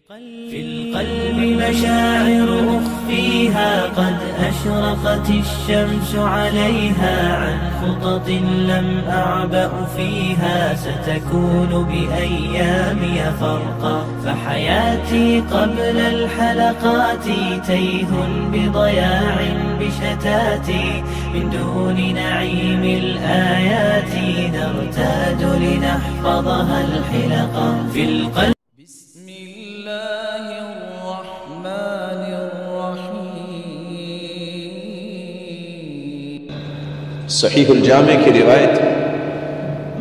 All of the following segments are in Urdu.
في القلب مشاعر أخفيها قد أشرقت الشمس عليها عن خطط لم أعبأ فيها ستكون بأيامي فرقا فحياتي قبل الحلقات تيه بضياع بشتاتي من دون نعيم الآيات نرتاد لنحفظها الحلقا في القلب. صحیح الجامع کی روایت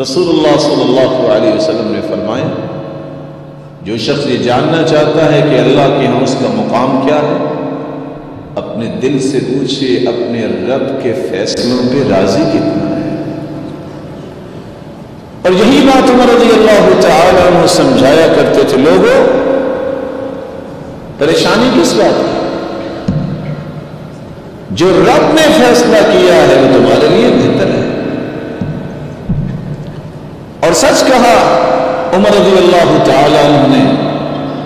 رسول اللہ صلی اللہ علیہ وسلم نے فرمایا جو شخص یہ جاننا چاہتا ہے کہ اللہ کے ہاں اس کا مقام کیا ہے اپنے دل سے پوچھے اپنے رب کے فیصلوں پہ راضی کتنا ہے. اور یہی بات عمر رضی اللہ تعالیٰ عنہ سمجھایا کرتے تھے لوگوں پریشانی کس بات ہے جو رب نے فیصلہ کیا ہے وہ تمہارے لیے بہتر ہے. اور سچ کہا عمر رضی اللہ تعالیٰ عنہ نے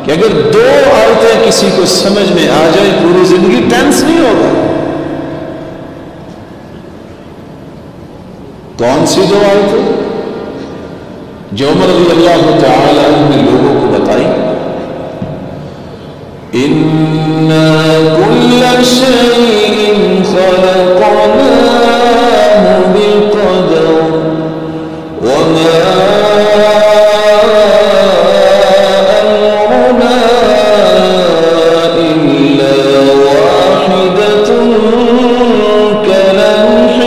کہ اگر دو آیتیں کسی کو سمجھ میں آ جائے پوری زندگی ٹینس نہیں ہوگا. کون سی دو آیتیں جو عمر رضی اللہ تعالیٰ عنہ نے لوگوں کو بتائی؟ اِنَّا كُلَّ شَيْءٍ خَلَقْنَاهُ بِقَدَرٍ وَمَا أَمْرُنَا إِلَّا وَاحِدَةٌ كَلَمْحٍ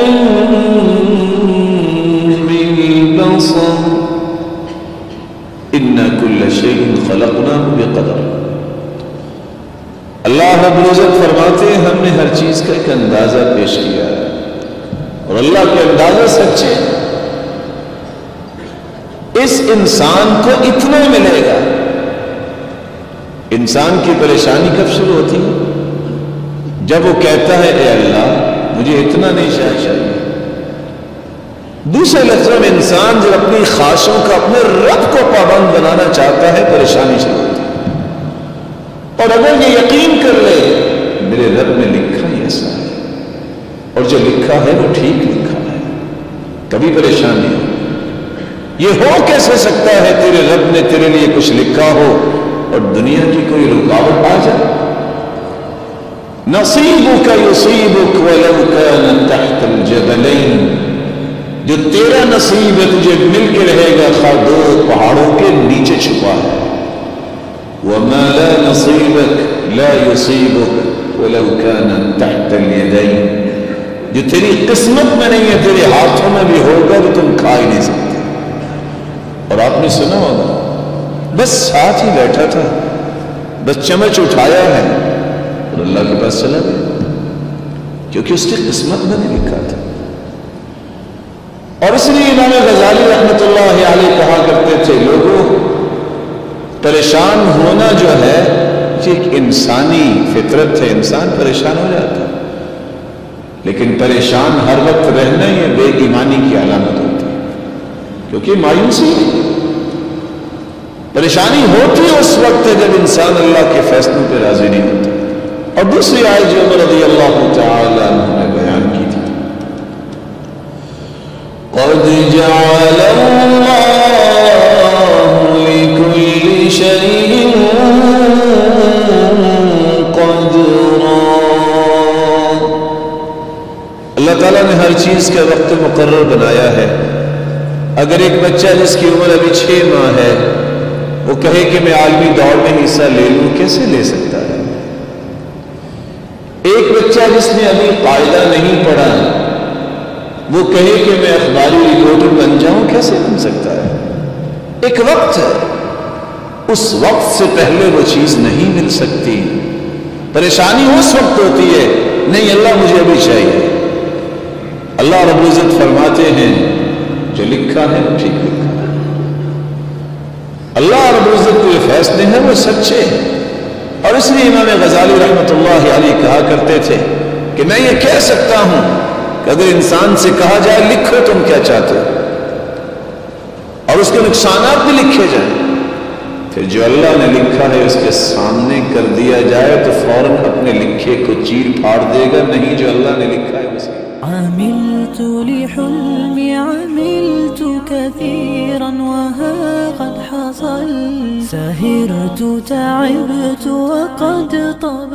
بِالْبَصَرِ اِنَّا كُلَّ شَيْءٍ خَلَقْنَاهُ بِقَدَرٍ. اللہ رب العزت فرماتے ہیں ہم نے ہر چیز کا ایک اندازہ پیش کیا ہے اور اللہ کے اندازے سچے ہیں. اس انسان کو اتنا ملے گا. انسان کی پریشانی کب شروع ہوتی ہے؟ جب وہ کہتا ہے اے اللہ مجھے اتنا نہیں چاہیے. دوسرے لفظوں میں انسان جب اپنی خواہشوں کا اپنے رب کو پابند بنانا چاہتا ہے پریشانی شروع ہوتی ہے. اور اگر یہ یقین کر لے میرے رب نے لکھا ہی ایسا ہے اور جو لکھا ہے وہ ٹھیک لکھا ہے کبھی پریشان نہیں ہو. یہ ہو کیسے سکتا ہے تیرے رب نے تیرے لیے کچھ لکھا ہو اور دنیا کی کوئی رکاوٹ آ جائے؟ نصیبک یصیبک ولو کان تحت الجبلین جو تیرا نصیب ہے تجھے مل کے رہے گا خواہ دو پہاڑوں کے نیچے چھپا ہے. وما لا نصيبك لا يصيبك ولو كان تحت اليدين جو تیری قسمت میں نہیں ہے تیرے ہاتھوں میں بھی ہوگا تو تم کھا ہی نہیں سکتے. اور آپ نے سنا ہوگا بس ساتھ ہی بیٹھا تھا بس چمچ اٹھایا ہے اور اللہ کے پاس چلا گیا کیونکہ اس کی قسمت میں نہیں لکھا تھا. اور اس لیے امام غزالی رحمۃ اللہ علیہ کہا کرتے تھے لوگوں پریشان ہونا جو ہے یہ ایک انسانی فطرت ہے. انسان پریشان ہو جاتا ہے لیکن پریشان ہر وقت رہنا یہ بے ایمانی کی علامت ہوتی ہے کیونکہ مایوسی پریشانی ہوتی ہے اس وقت جب انسان اللہ کے فیصلوں پہ راضی نہیں ہوتا. اور دوسری آیت جو عمر رضی اللہ تعالی عنہ نے بیان کی تھی قَدْ جَعَلَ اللَّهُ لِكُلِّ شَيْءٍ قَدْرًا اللہ تعالیٰ نے ہر چیز کا وقت مقرر بنایا ہے. اگر ایک بچہ جس کی عمر ابھی 6 ماہ ہے وہ کہے کہ میں عالمی دوڑ میں حصہ لے لوں کیسے لے سکتا ہے؟ ایک بچہ جس نے ابھی قاعدہ نہیں پڑھا وہ کہے کہ میں اخباری رپورٹر بن جاؤں کیسے بن سکتا ہے؟ ایک وقت ہے اس وقت سے پہلے وہ چیز نہیں مل سکتی. پریشانی اس وقت ہوتی ہے نہیں اللہ مجھے ابھی چاہیے. اللہ رب العزت فرماتے ہیں جو لکھا ہے وہ ٹھیک لکھا ہے. اللہ رب العزت کے فیصلے ہیں وہ سچے ہیں. اور اس لیے امام غزالی رحمۃ اللہ علیہ کہا کرتے تھے کہ میں یہ کہہ سکتا ہوں کہ اگر انسان سے کہا جائے لکھو تم کیا چاہتے ہو اور اس کے نقصانات بھی لکھے جائیں کہ جو اللہ نے لکھا ہے اس کے سامنے کر دیا جائے تو فوراً اپنے لکھے کو چیر پھاڑ دے گا، نہیں جو اللہ نے لکھا ہے اس عملت لحلمي عملت كثيرا وها قد حصل، سهرت تعبت وقد طاب